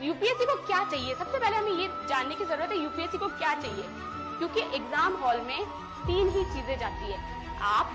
UPSC को क्या चाहिए, सबसे पहले हमें ये जानने की जरूरत है यूपीएससी को क्या चाहिए। क्योंकि एग्जाम हॉल में 3 ही चीजें जाती है, आप,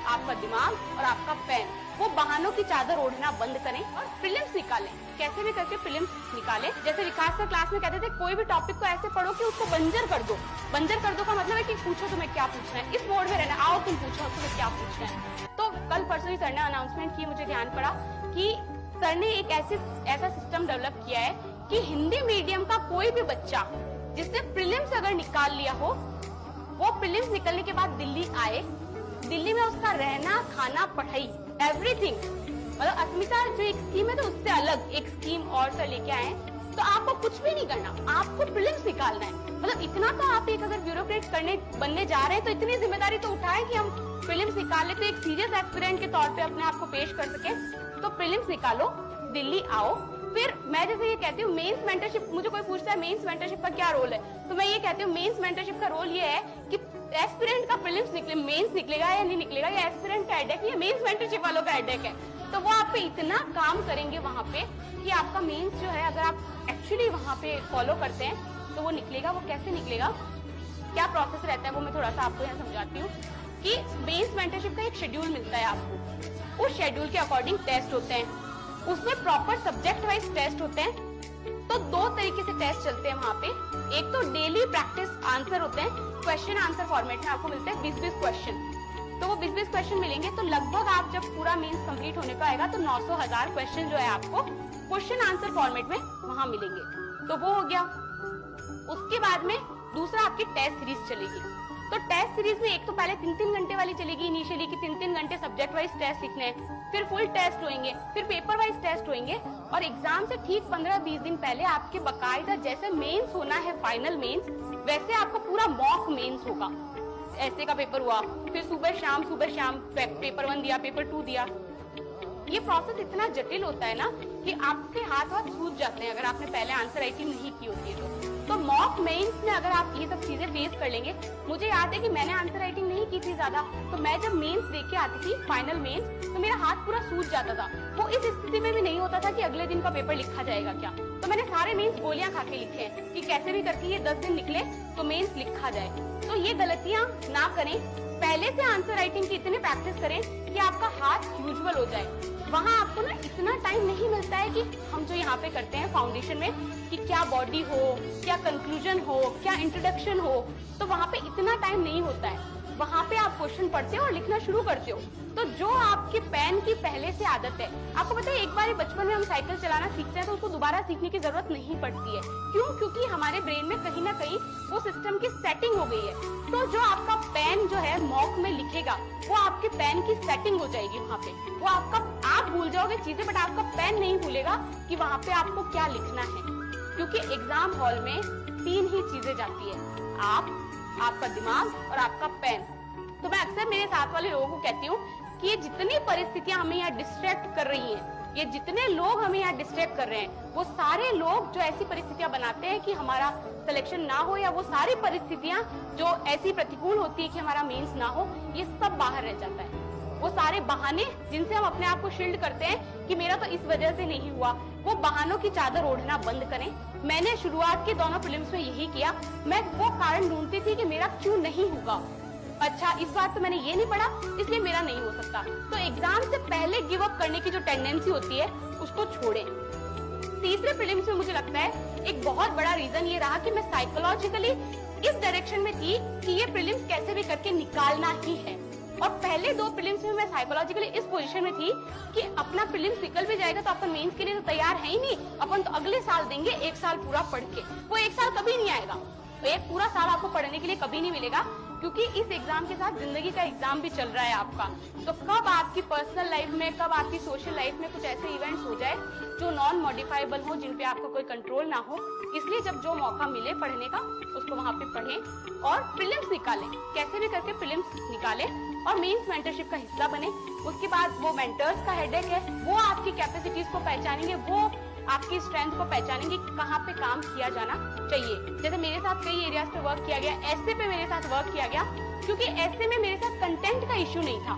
आपका दिमाग और आपका पेन। वो बहानों की चादर ओढ़ना बंद करें और प्रीलिम्स निकालें, कैसे भी करके प्रीलिम्स निकालें। जैसे विकास सर क्लास में कहते थे, कोई भी टॉपिक को ऐसे पढ़ो कि उसको बंजर कर दो। बंजर कर दो का मतलब है कि पूछो तुम्हें क्या पूछना है, इस मोड में रहना, आओ तुम पूछो तुम्हें क्या पूछना है। तो कल परसों ही सर ने अनाउंसमेंट की, मुझे ध्यान पड़ा कि सर ने एक ऐसा सिस्टम डेवलप किया है कि हिंदी मीडियम का कोई भी बच्चा जिसने प्रीलिम्स अगर निकाल लिया हो, वो प्रीलिम्स निकलने के बाद दिल्ली आए, दिल्ली में उसका रहना, खाना, पढ़ाई, एवरीथिंग, मतलब अस्मिता जो एक स्कीम है तो उससे अलग एक स्कीम और सर लेके आए। तो आपको कुछ भी नहीं करना, आपको प्रीलिम्स निकालना है। मतलब इतना तो आप एक अगर ब्यूरोक्रेट बनने जा रहे हैं तो इतनी जिम्मेदारी तो उठाएं कि हम प्रीलिम्स निकाल ले, तो एक सीरियस एस्पिरेंट के तौर पे अपने आप को पेश कर सके। तो प्रीलिम्स निकालो, दिल्ली आओ। फिर मैं जैसे ये कहती हूँ मेंस मेंटरशिप, मुझे कोई पूछता है मेंस मेंटरशिप का क्या रोल है, तो मैं ये कहती हूँ मेंस मेंटरशिप का रोल ये है कि एस्पिरेंट का प्रीलिम्स निकले, मेंस निकलेगा या नहीं निकलेगा, ये एस्पिरेंट का हेडेक, ये मेंस मेंटरशिप वालों का हेडेक है। तो वो आप पे इतना काम करेंगे वहां पे कि आपका मेंस जो है, अगर आप एक्चुअली वहां पे फॉलो करते हैं तो वो निकलेगा। वो कैसे निकलेगा, क्या प्रोसेस रहता है, वो मैं थोड़ा सा आपको यहाँ समझाती हूँ कि मेंस मेंटरशिप का एक शेड्यूल मिलता है आपको, उस शेड्यूल के अकॉर्डिंग टेस्ट होते हैं, उसमें प्रॉपर सब्जेक्ट वाइज टेस्ट होते हैं। तो 2 तरीके से टेस्ट चलते हैं वहां पे। एक तो डेली प्रैक्टिस आंसर होते हैं, क्वेश्चन आंसर फॉर्मेट में आपको मिलते हैं 20-20 क्वेश्चन। तो वो 20-20 क्वेश्चन मिलेंगे, तो लगभग आप जब पूरा मीन्स कंप्लीट होने का आएगा तो 900,000 क्वेश्चन जो है आपको क्वेश्चन आंसर फॉर्मेट में वहां मिलेंगे। तो वो हो गया। उसके बाद में दूसरा आपकी टेस्ट सीरीज चलेगी। तो टेस्ट सीरीज में एक तो पहले 3-3 घंटे वाली चलेगी इनिशियली, कि 3-3 घंटे सब्जेक्ट वाइज टेस्ट लिखने हैं, फिर फुल टेस्ट होंगे, फिर पेपर वाइज टेस्ट होंगे, और एग्जाम से ठीक 15-20 दिन पहले आपके बकायदा जैसे मेंस होना है फाइनल मेंस, वैसे आपका पूरा मॉक मेंस होगा। ऐसे का पेपर हुआ, फिर सुबह शाम पेपर 1 दिया, पेपर 2 दिया। ये प्रोसेस इतना जटिल होता है ना कि आपके हाथ सूज जाते हैं अगर आपने पहले आंसर राइटिंग नहीं की होती है तो मॉक मेंस में अगर आप ये सब चीजें फेस कर लेंगे। मुझे याद है कि मैंने आंसर राइटिंग नहीं की थी ज्यादा, तो मैं जब मेंस देख के आती थी फाइनल मेंस, तो मेरा हाथ पूरा सूज जाता था। वो इस स्थिति में भी नहीं होता था कि अगले दिन का पेपर लिखा जाएगा क्या। तो मैंने सारे मेंस गोलियां खा के लिखे हैं कि कैसे भी करके ये 10 दिन निकले तो मेंस लिखा जाए। तो ये गलतियां ना करें, पहले से आंसर राइटिंग की इतनी प्रैक्टिस करें कि आपका हाथ यूजुअल हो जाए। वहाँ आपको ना इतना टाइम नहीं मिलता है कि हम जो यहाँ पे करते हैं फाउंडेशन में, कि क्या बॉडी हो, क्या कंक्लूजन हो, क्या इंट्रोडक्शन हो, तो वहाँ पे इतना टाइम नहीं होता है। वहाँ पे आप क्वेश्चन पढ़ते हो और लिखना शुरू करते हो। तो जो आपके पेन की पहले से आदत है, आपको पता है एक बार बचपन में हम साइकिल चलाना सीखते हैं तो उसको दोबारा सीखने की जरूरत नहीं पड़ती है। क्यों? क्योंकि हमारे ब्रेन में कहीं ना कहीं वो सिस्टम की सेटिंग हो गई है। तो जो आपका पेन जो है मॉक में लिखेगा, वो आपके पेन की सेटिंग हो जाएगी वहाँ पे। वो आप भूल जाओगे चीजें, बट आपका पेन नहीं भूलेगा कि वहाँ पे आपको क्या लिखना है। क्योंकि एग्जाम हॉल में 3 ही चीजें जाती है, आप, आपका दिमाग और आपका पेन। तो मैं अक्सर मेरे साथ वाले लोगों को कहती हूँ कि ये जितनी परिस्थितियां हमें यहाँ डिस्ट्रैक्ट कर रही हैं, ये जितने लोग हमें यहाँ डिस्ट्रैक्ट कर रहे हैं, वो सारे लोग जो ऐसी परिस्थितियां बनाते हैं कि हमारा सिलेक्शन ना हो, या वो सारी परिस्थितियां जो ऐसी प्रतिकूल होती है कि हमारा मेंस ना हो, ये सब बाहर रह जाता है। वो सारे बहाने जिनसे हम अपने आप को शील्ड करते हैं कि मेरा तो इस वजह से नहीं हुआ, वो बहानों की चादर ओढ़ना बंद करें। मैंने शुरुआत के दोनों फिल्म्स में यही किया, मैं वो कारण ढूंढती थी कि मेरा क्यों नहीं होगा। अच्छा, इस बार तो मैंने ये नहीं पढ़ा इसलिए मेरा नहीं हो सकता। तो एग्जाम से पहले गिव अप करने की जो टेंडेंसी होती है उसको छोड़ें। तीसरे प्रीलिम्स में मुझे लगता है एक बहुत बड़ा रीजन ये रहा कि मैं साइकोलॉजिकली इस डायरेक्शन में थी कि ये प्रीलिम्स कैसे भी करके निकालना ही है। और पहले 2 प्रीलिम्स में मैं साइकोलॉजिकली इस पोजीशन में थी कि अपना प्रीलिम्स निकल भी जाएगा तो अपन मेंस के लिए तो तैयार है ही नहीं, अपन तो अगले साल देंगे 1 साल पूरा पढ़ के। वो 1 साल कभी नहीं आएगा, तो 1 पूरा साल आपको पढ़ने के लिए कभी नहीं मिलेगा, क्योंकि इस एग्जाम के साथ जिंदगी का एग्जाम भी चल रहा है आपका। तो कब आपकी पर्सनल लाइफ में, कब आपकी सोशल लाइफ में कुछ ऐसे इवेंट्स हो जाए जो नॉन मॉडिफाइबल हो, जिन पे आपका कोई कंट्रोल ना हो। इसलिए जब जो मौका मिले पढ़ने का, उसको वहां पे पढ़ें और प्रीलिम्स निकालें, कैसे भी करके प्रीलिम्स निकालें और मेंस मेंटरशिप का हिस्सा बने। उसके बाद वो मेंटर्स का हेडेक है, वो आपकी कैपेसिटीज को पहचानेंगे, वो आपकी स्ट्रेंथ को पहचानेंगे कि कहाँ पे काम किया जाना चाहिए। जैसे मेरे साथ कई एरियाज पे वर्क किया गया, ऐसे पे मेरे साथ वर्क किया गया, क्योंकि ऐसे में मेरे साथ कंटेंट का इश्यू नहीं था,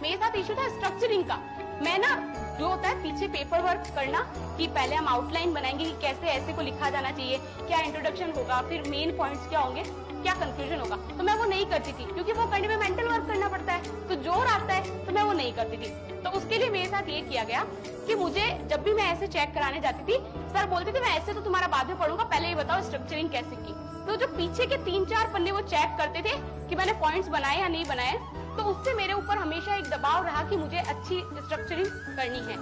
मेरे साथ इश्यू था स्ट्रक्चरिंग का। मैं ना जो होता है पीछे पेपर वर्क करना, कि पहले हम आउटलाइन बनाएंगे कि कैसे ऐसे को लिखा जाना चाहिए, क्या इंट्रोडक्शन होगा, फिर मेन पॉइंट्स क्या होंगे, क्या कंक्लूजन होगा, तो मैं वो नहीं करती थी क्योंकि वो करने में मेंटल वर्क करना पड़ता है, तो जोर आता है, तो मैं वो नहीं करती थी। तो उसके लिए मेरे साथ ये किया गया कि मुझे जब भी मैं ऐसे चेक कराने जाती थी, सर बोलते थे मैं ऐसे तो तुम्हारा बाद में पढ़ूंगा, पहले ये बताओ स्ट्रक्चरिंग कैसे की। तो जो पीछे के 3-4 पन्ने वो चेक करते थे कि मैंने पॉइंट्स बनाए या नहीं बनाए, तो उससे मेरे ऊपर हमेशा एक दबाव रहा कि मुझे अच्छी स्ट्रक्चरिंग करनी है,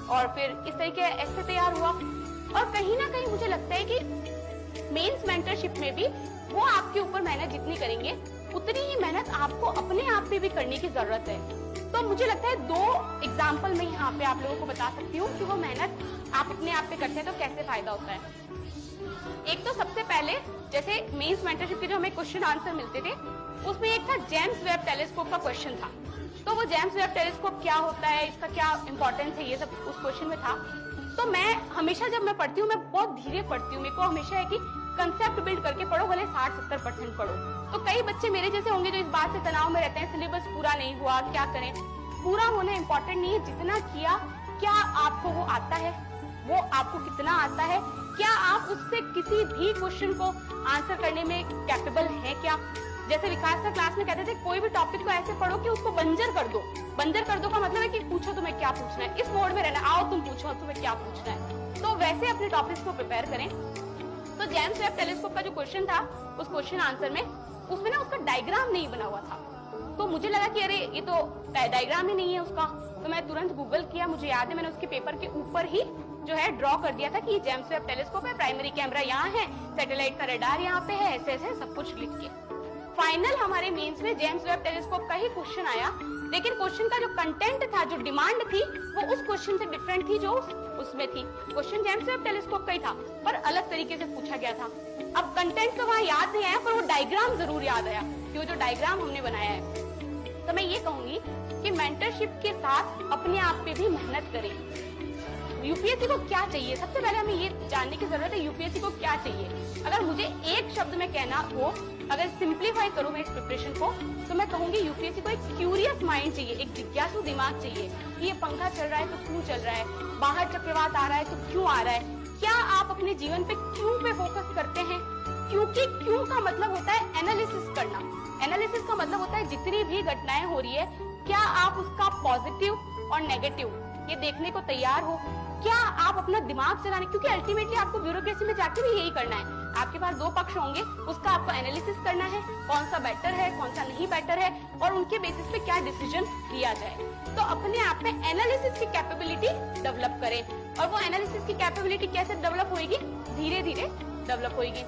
और फिर इस तरीके ऐसे तैयार हुआ। और कहीं ना कहीं मुझे लगता है कि मेंस मेंटरशिप में भी वो आपके ऊपर मेहनत जितनी करेंगे, उतनी ही मेहनत आपको अपने आप पे भी करने की जरूरत है। तो मुझे लगता है 2 एग्जाम्पल में यहाँ पे आप लोगों को बता सकती हूँ कि वो मेहनत आप अपने आप पे करते हैं तो कैसे फायदा होता है। एक तो सबसे पहले जैसे मेंस मेंटरशिप के जो हमें क्वेश्चन आंसर मिलते थे, उसमें एक था जेम्स वेब टेलीस्कोप का क्वेश्चन था। तो वो जेम्स वेब टेलीस्कोप क्या होता है, इसका क्या इंपॉर्टेंस है, ये सब उस क्वेश्चन में था। तो मैं हमेशा जब मैं पढ़ती हूँ, मैं बहुत धीरे पढ़ती हूँ। मेरे को हमेशा है कि कंसेप्ट बिल्ड करके पढ़ो, भले 60-70% पढ़ो। तो कई बच्चे मेरे जैसे होंगे जो इस बात से तनाव में रहते हैं, सिलेबस पूरा नहीं हुआ, क्या करें। पूरा होना इम्पोर्टेंट नहीं है, जितना किया, क्या आपको वो आता है, वो आपको कितना आता है, क्या आप उससे किसी भी क्वेश्चन को आंसर करने में कैपेबल है क्या। जैसे विकास सर क्लास में कहते थे, कोई भी टॉपिक को ऐसे पढ़ो कि उसको बंजर कर दो। बंजर कर दो का मतलब है कि पूछो तुम्हें क्या पूछना है, इस मोड में रहना, आओ तुम पूछो तुम्हें क्या पूछना है। तो वैसे अपने टॉपिक्स को प्रिपेयर करें। तो जेम्स वेब टेलीस्कोप का जो क्वेश्चन था, उस क्वेश्चन आंसर में उसमें ना उसका डायग्राम नहीं बना हुआ था। तो मुझे लगा कि अरे ये तो डायग्राम ही नहीं है उसका। तो मैं तुरंत गूगल किया, मुझे याद है मैंने उसके पेपर के ऊपर ही जो है ड्रॉ कर दिया था कि ये जेम्स वेब टेलीस्कोप है, प्राइमरी कैमरा यहाँ है, सैटेलाइट का रडार यहाँ पे है, ऐसे ऐसे सब कुछ लिख के। फाइनल हमारे मेंस में जेम्स वेब टेलीस्कोप का ही क्वेश्चन आया, लेकिन क्वेश्चन का जो कंटेंट था, जो डिमांड थी, वो उस क्वेश्चन से डिफरेंट थी जो उसमें थी। क्वेश्चन जेम्स वेब टेलीस्कोप का ही था, पर अलग तरीके से पूछा गया था। अब कंटेंट तो वहाँ याद नहीं आया, पर वो डायग्राम जरूर याद आया कि वो जो डायग्राम हमने बनाया है। तो मैं ये कहूंगी कि मेंटरशिप के साथ अपने आप पे भी मेहनत करें। यूपीएससी को क्या चाहिए, सबसे पहले हमें ये जानने की जरूरत है यूपीएससी को क्या चाहिए। अगर मुझे एक शब्द में कहना हो, अगर सिंप्लीफाई करूं मैं इस प्रिपरेशन को, तो मैं कहूंगी यूपीएससी को एक क्यूरियस माइंड चाहिए, एक जिज्ञासु दिमाग चाहिए कि ये पंखा चल रहा है तो क्यों चल रहा है, बाहर चक्रवात आ रहा है तो क्यों आ रहा है। क्या आप अपने जीवन पे क्यों पे फोकस करते हैं, क्योंकि क्यों का मतलब होता है एनालिसिस करना। एनालिसिस का मतलब होता है जितनी भी घटनाएं हो रही है, क्या आप उसका पॉजिटिव और नेगेटिव ये देखने को तैयार हो, क्या आप अपना दिमाग चलाने, क्योंकि अल्टीमेटली आपको ब्यूरोक्रेसी में जाके भी यही करना है। आपके पास 2 पक्ष होंगे, उसका आपको एनालिसिस करना है, कौन सा बेटर है, कौन सा नहीं बेटर है, और उनके बेसिस पे क्या डिसीजन लिया जाए। तो अपने आप में एनालिसिस की कैपेबिलिटी डेवलप करें, और वो एनालिसिस की कैपेबिलिटी कैसे डेवलप होगी, धीरे धीरे डेवलप होगी।